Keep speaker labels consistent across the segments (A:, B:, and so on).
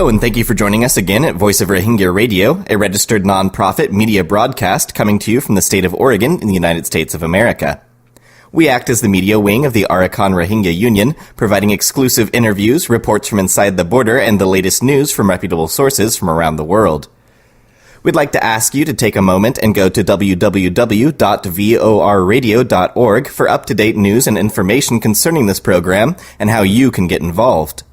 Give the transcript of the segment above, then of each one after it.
A: Hello, and thank you for joining us again at Voice of Rohingya Radio, a registered nonprofit media broadcast coming to you from the state of Oregon in the United States of America. We act as the media wing of the Arakan Rohingya Union, providing exclusive interviews, reports from inside the border, and the latest news from reputable sources from around the world. We'd like to ask you to take a moment and go to www.vorradio.org for up-to-date news and information concerning this program and how you can get involved.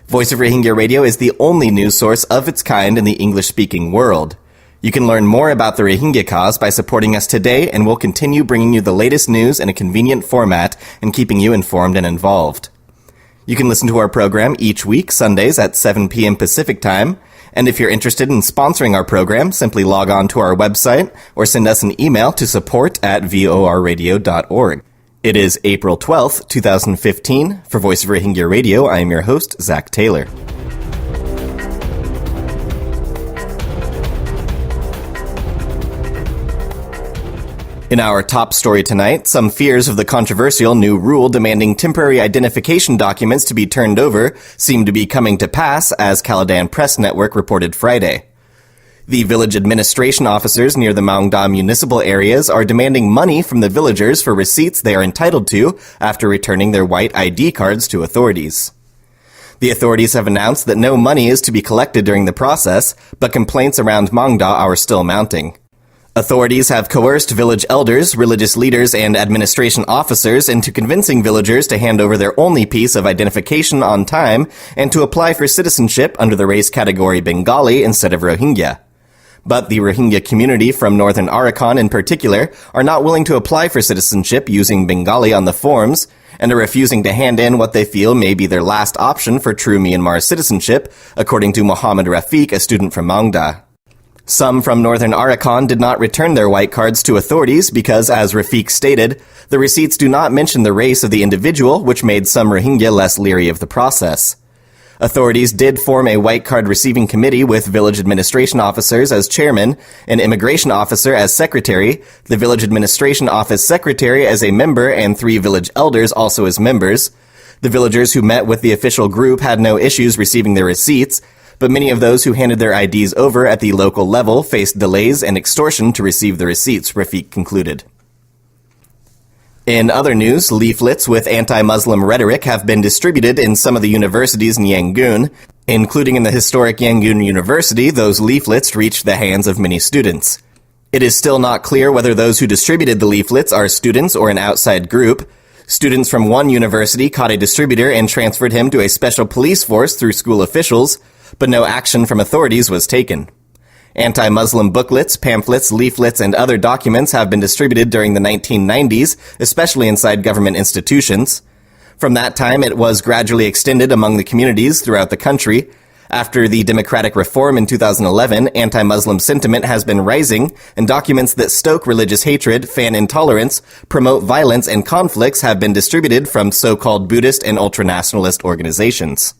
A: Voice of Rohingya Radio is the only news source of its kind in the English-speaking world. You can learn more about the Rohingya cause by supporting us today, and we'll continue bringing you the latest news in a convenient format and keeping you informed and involved. You can listen to our program each week, Sundays at 7 p.m. Pacific Time, and if you're interested in sponsoring our program, simply log on to our website or send us an email to support@vorradio.org. It is April 12th, 2015. For Voice of Rohingya Radio, I am your host, Zach Taylor. In our top story tonight, some fears of the controversial new rule demanding temporary identification documents to be turned over seem to be coming to pass, as Caladan Press Network reported Friday. The village administration officers near the Maungda municipal areas are demanding money from the villagers for receipts they are entitled to after returning their white ID cards to authorities. The authorities have announced that no money is to be collected during the process, but complaints around Maungda are still mounting. Authorities have coerced village elders, religious leaders, and administration officers into convincing villagers to hand over their only piece of identification on time and to apply for citizenship under the race category Bengali instead of Rohingya. But the Rohingya community from northern Arakan in particular are not willing to apply for citizenship using Bengali on the forms and are refusing to hand in what they feel may be their last option for true Myanmar citizenship, according to Mohammed Rafiq, a student from Maungda. Some from northern Arakan did not return their white cards to authorities because, as Rafiq stated, the receipts do not mention the race of the individual, which made some Rohingya less leery of the process. Authorities did form a white card receiving committee with village administration officers as chairman, an immigration officer as secretary, the village administration office secretary as a member, and 3 village elders also as members. The villagers who met with the official group had no issues receiving their receipts, but many of those who handed their IDs over at the local level faced delays and extortion to receive the receipts, Rafiq concluded. In other news, leaflets with anti-Muslim rhetoric have been distributed in some of the universities in Yangon. Including in the historic Yangon University, those leaflets reached the hands of many students. It is still not clear whether those who distributed the leaflets are students or an outside group. Students from one university caught a distributor and transferred him to a special police force through school officials, but no action from authorities was taken. Anti-Muslim booklets, pamphlets, leaflets, and other documents have been distributed during the 1990s, especially inside government institutions. From that time, it was gradually extended among the communities throughout the country. After the democratic reform in 2011, anti-Muslim sentiment has been rising, and documents that stoke religious hatred, fan intolerance, promote violence, and conflicts have been distributed from so-called Buddhist and ultranationalist organizations.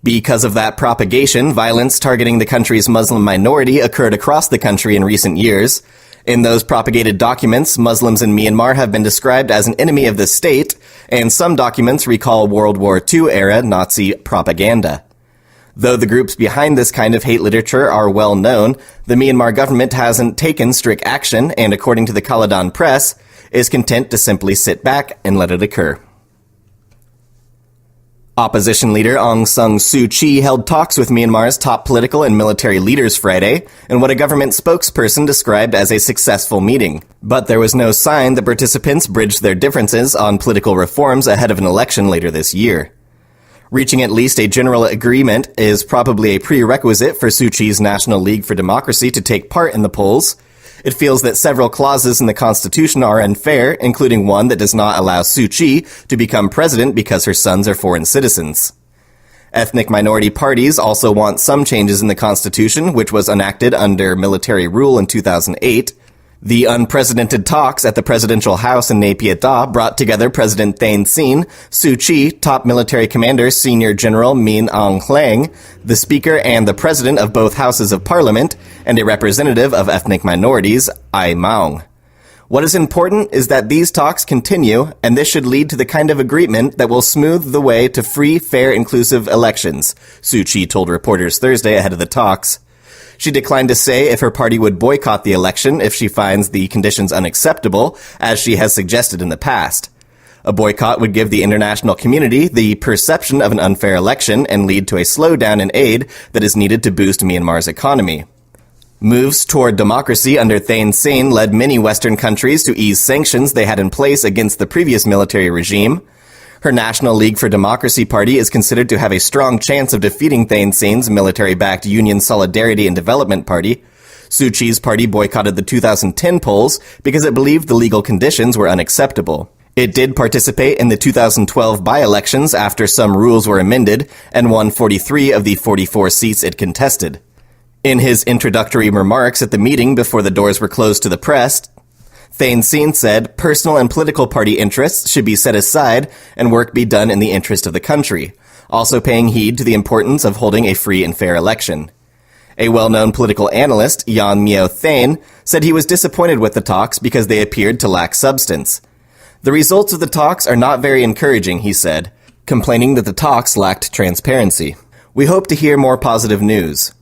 A: Because of that propagation, violence targeting the country's Muslim minority occurred across the country in recent years. In those propagated documents, Muslims in Myanmar have been described as an enemy of the state, and some documents recall World War II-era Nazi propaganda. Though the groups behind this kind of hate literature are well known, the Myanmar government hasn't taken strict action and, according to the Caladan Press, is content to simply sit back and let it occur. Opposition leader Aung San Suu Kyi held talks with Myanmar's top political and military leaders Friday in what a government spokesperson described as a successful meeting. But there was no sign the participants bridged their differences on political reforms ahead of an election later this year. Reaching at least a general agreement is probably a prerequisite for Suu Kyi's National League for Democracy to take part in the polls. It feels that several clauses in the Constitution are unfair, including one that does not allow Suu Kyi to become president because her sons are foreign citizens. Ethnic minority parties also want some changes in the Constitution, which was enacted under military rule in 2008. The unprecedented talks at the presidential house in Nay Pyi Taw brought together President Thein Sein, Suu Kyi, top military commander Senior General Min Aung Hlaing, the Speaker and the President of both houses of Parliament, and a representative of ethnic minorities, Ai Maung. What is important is that these talks continue, and this should lead to the kind of agreement that will smooth the way to free, fair, inclusive elections, Suu Kyi told reporters Thursday ahead of the talks. She declined to say if her party would boycott the election if she finds the conditions unacceptable, as she has suggested in the past. A boycott would give the international community the perception of an unfair election and lead to a slowdown in aid that is needed to boost Myanmar's economy. Moves toward democracy under Thein Sein led many Western countries to ease sanctions they had in place against the previous military regime. Her National League for Democracy party is considered to have a strong chance of defeating Thein Sein's military-backed Union Solidarity and Development Party. Suu Kyi's party boycotted the 2010 polls because it believed the legal conditions were unacceptable. It did participate in the 2012 by-elections after some rules were amended and won 43 of the 44 seats it contested. In his introductory remarks at the meeting before the doors were closed to the press, Thein Sein said personal and political party interests should be set aside and work be done in the interest of the country, also paying heed to the importance of holding a free and fair election. A well-known political analyst, Yan Myo Thein, said he was disappointed with the talks because they appeared to lack substance. The results of the talks are not very encouraging, he said, complaining that the talks lacked transparency. We hope to hear more positive news.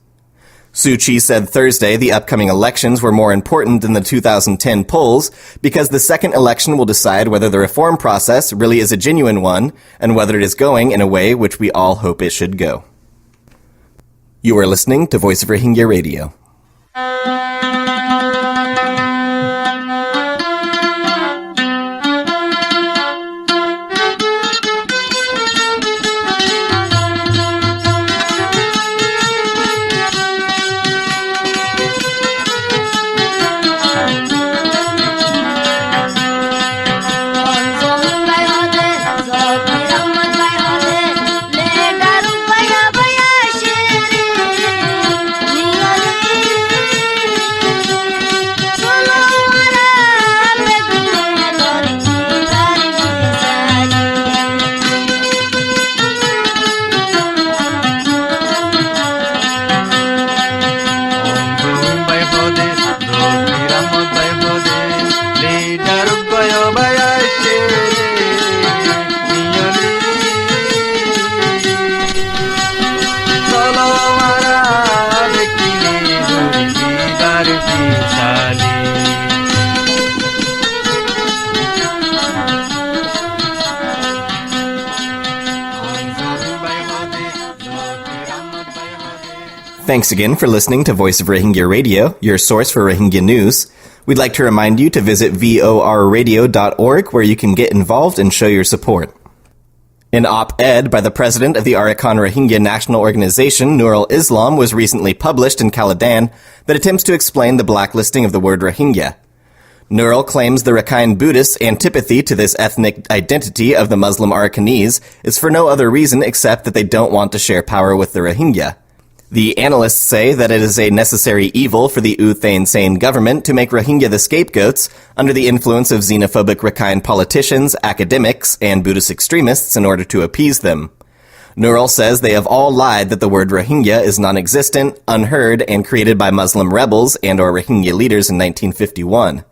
A: Suu Kyi said Thursday the upcoming elections were more important than the 2010 polls because the second election will decide whether the reform process really is a genuine one and whether it is going in a way which we all hope it should go. You are listening to Voice of Rohingya Radio. Thanks again for listening to Voice of Rohingya Radio, your source for Rohingya news. We'd like to remind you to visit vorradio.org where you can get involved and show your support. An op-ed by the president of the Arakan Rohingya National Organization, Nurul Islam, was recently published in Caladan that attempts to explain the blacklisting of the word Rohingya. Nurul claims the Rakhine Buddhists' antipathy to this ethnic identity of the Muslim Arakanese is for no other reason except that they don't want to share power with the Rohingya. The analysts say that it is a necessary evil for the U Thein Sein government to make Rohingya the scapegoats under the influence of xenophobic Rakhine politicians, academics, and Buddhist extremists in order to appease them. Nurul says they have all lied that the word Rohingya is non-existent, unheard, and created by Muslim rebels and/or Rohingya leaders in 1951.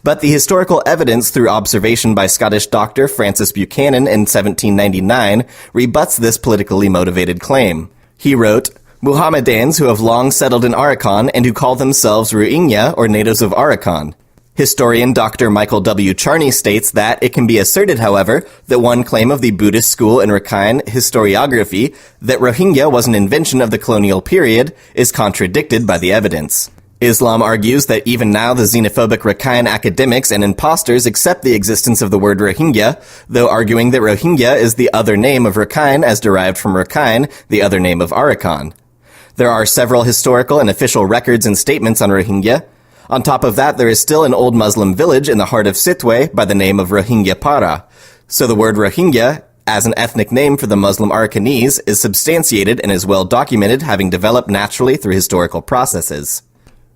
A: But the historical evidence through observation by Scottish doctor Francis Buchanan in 1799 rebuts this politically motivated claim. He wrote, Muhammadans who have long settled in Arakan and who call themselves Rohingya or natives of Arakan. Historian Dr. Michael W. Charney states that it can be asserted, however, that one claim of the Buddhist school in Rakhine historiography that Rohingya was an invention of the colonial period is contradicted by the evidence. Islam argues that even now the xenophobic Rakhine academics and imposters accept the existence of the word Rohingya, though arguing that Rohingya is the other name of Rakhine as derived from Rakhine, the other name of Arakan. There are several historical and official records and statements on Rohingya. On top of that, there is still an old Muslim village in the heart of Sitwe by the name of Rohingya Para. So the word Rohingya, as an ethnic name for the Muslim Arakanese, is substantiated and is well documented, having developed naturally through historical processes.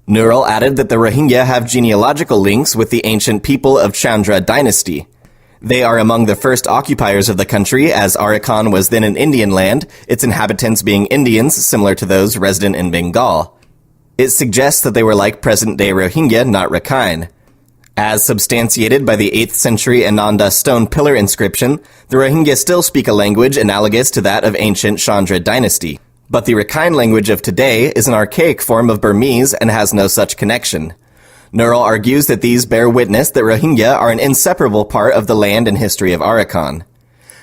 A: Nurul added that the Rohingya have genealogical links with the ancient people of Chandra dynasty. They are among the first occupiers of the country, as Arakan was then an Indian land, its inhabitants being Indians similar to those resident in Bengal. It suggests that they were like present-day Rohingya, not Rakhine. As substantiated by the 8th century Ananda stone pillar inscription, the Rohingya still speak a language analogous to that of ancient Chandra dynasty. But the Rakhine language of today is an archaic form of Burmese and has no such connection. Nurul argues that these bear witness that Rohingya are an inseparable part of the land and history of Arakan.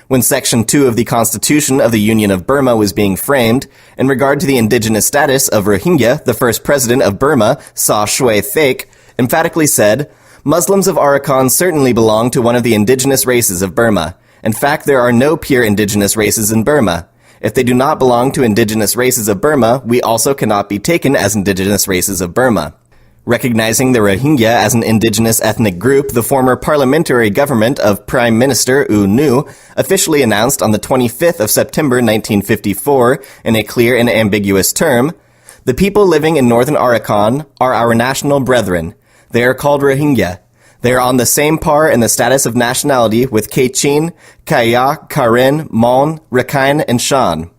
A: When Section 2 of the Constitution of the Union of Burma was being framed, in regard to the indigenous status of Rohingya, the first president of Burma, Saw Shui Thake, emphatically said, "Muslims of Arakan certainly belong to one of the indigenous races of Burma. In fact, there are no pure indigenous races in Burma. If they do not belong to indigenous races of Burma, we also cannot be taken as indigenous races of Burma." Recognizing the Rohingya as an indigenous ethnic group, the former parliamentary government of Prime Minister U Nu officially announced on the 25th of September 1954, in a clear and ambiguous term, "The people living in northern Arakan are our national brethren. They are called Rohingya. They are on the same par in the status of nationality with Kachin, Kaya, Karen, Mon, Rakhine, and Shan.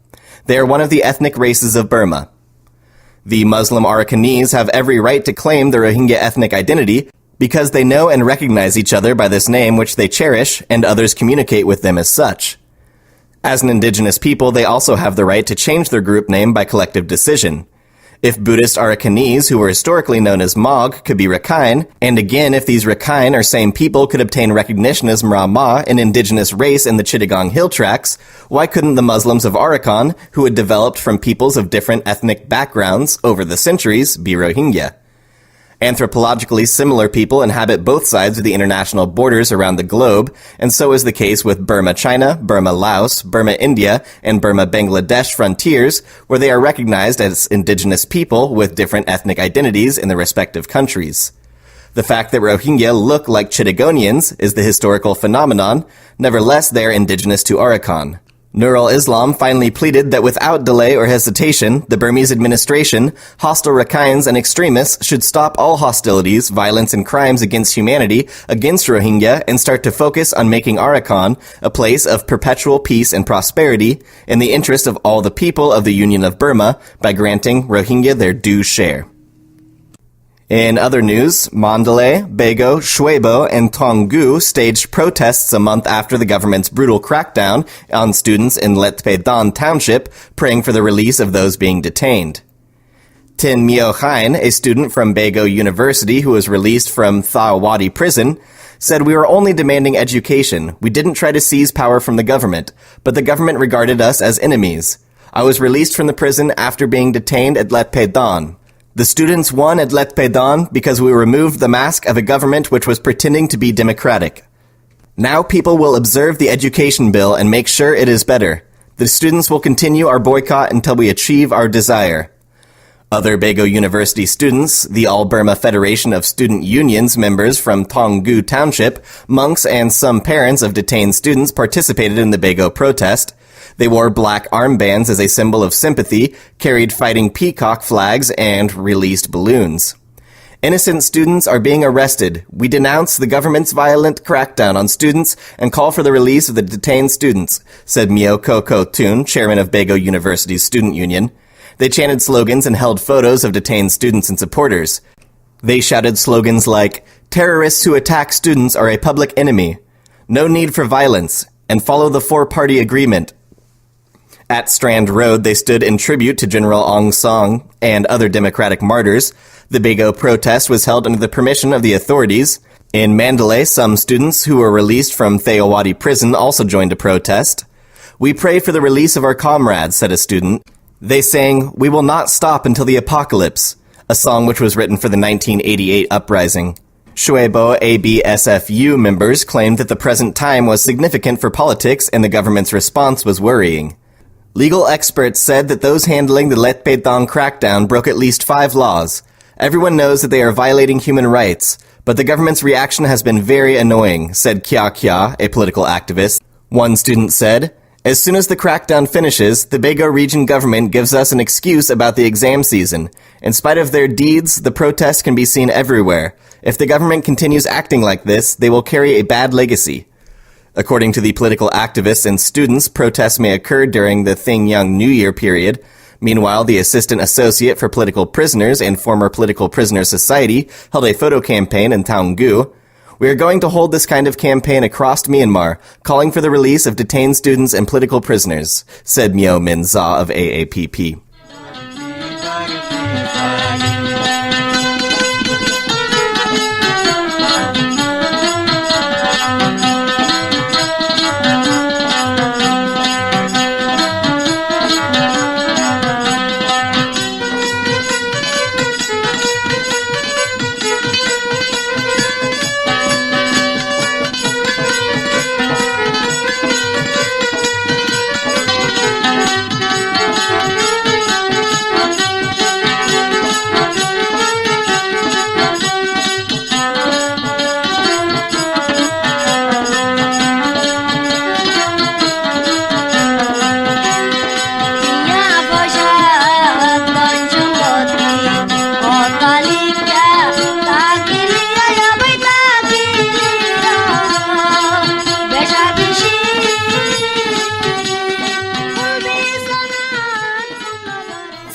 A: They are one of the ethnic races of Burma." The Muslim Arakanese have every right to claim the Rohingya ethnic identity because they know and recognize each other by this name which they cherish, and others communicate with them as such. As an indigenous people, they also have the right to change their group name by collective decision. If Buddhist Arakanese, who were historically known as Mog, could be Rakhine, and again if these Rakhine or same people could obtain recognition as Mrama, an indigenous race in the Chittagong Hill Tracts, why couldn't the Muslims of Arakan, who had developed from peoples of different ethnic backgrounds over the centuries, be Rohingya? Anthropologically similar people inhabit both sides of the international borders around the globe, and so is the case with Burma-China, Burma-Laos, Burma-India, and Burma-Bangladesh frontiers, where they are recognized as indigenous people with different ethnic identities in the respective countries. The fact that Rohingya look like Chittagonians is the historical phenomenon, nevertheless they are indigenous to Arakan. Nurul Islam finally pleaded that without delay or hesitation, the Burmese administration, hostile Rakhines, and extremists should stop all hostilities, violence, and crimes against humanity against Rohingya and start to focus on making Arakan a place of perpetual peace and prosperity in the interest of all the people of the Union of Burma by granting Rohingya their due share. In other news, Mandalay, Bago, Shwebo, and Taungoo staged protests a month after the government's brutal crackdown on students in Letpedan Township, praying for the release of those being detained. Tin Myo Hein, a student from Bago University who was released from Thawawadi prison, said, "We were only demanding education. We didn't try to seize power from the government, but the government regarded us as enemies. I was released from the prison after being detained at Letpedan. The students won at Letpedan because we removed the mask of a government which was pretending to be democratic. Now people will observe the education bill and make sure it is better. The students will continue our boycott until we achieve our desire." Other Bago University students, the All Burma Federation of Student Unions members from Taungoo Township, monks, and some parents of detained students participated in the Bago protest. They wore black armbands as a symbol of sympathy, carried fighting peacock flags, and released balloons. "Innocent students are being arrested. We denounce the government's violent crackdown on students and call for the release of the detained students," said Myo Koko Tun, chairman of Bago University's student union. They chanted slogans and held photos of detained students and supporters. They shouted slogans like, "Terrorists who attack students are a public enemy," "No need for violence," and "Follow the four-party agreement." At Strand Road, they stood in tribute to General Aung San and other democratic martyrs. The Bago protest was held under the permission of the authorities. In Mandalay, some students who were released from Thawawadi prison also joined a protest. "We pray for the release of our comrades," said a student. They sang, "We will not stop until the apocalypse," a song which was written for the 1988 uprising. Shwebo ABSFU members claimed that the present time was significant for politics and the government's response was worrying. Legal experts said that those handling the Letpedan crackdown broke at least 5 laws. Everyone knows that they are violating human rights, but the government's reaction has been very annoying, said Kya Kya, a political activist. One student said, "As soon as the crackdown finishes, the Bago region government gives us an excuse about the exam season. In spite of their deeds, the protests can be seen everywhere. If the government continues acting like this, they will carry a bad legacy." According to the political activists and students, protests may occur during the Thingyang New Year period. Meanwhile, the Assistant Associate for Political Prisoners and former Political Prisoners Society held a photo campaign in Taungoo. We are going to hold this kind of campaign across Myanmar, calling for the release of detained students and political prisoners, said Myo Min Za of AAPP.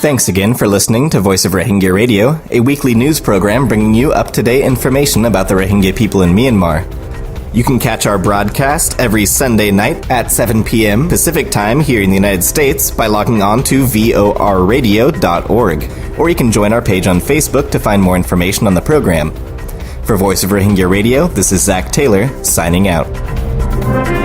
A: Thanks again for listening to Voice of Rohingya Radio, a weekly news program bringing you up-to-date information about the Rohingya people in Myanmar. You can catch our broadcast every Sunday night at 7 p.m. Pacific Time here in the United States by logging on to vorradio.org, or you can join our page on Facebook to find more information on the program. For Voice of Rohingya Radio, this is Zach Taylor, signing out.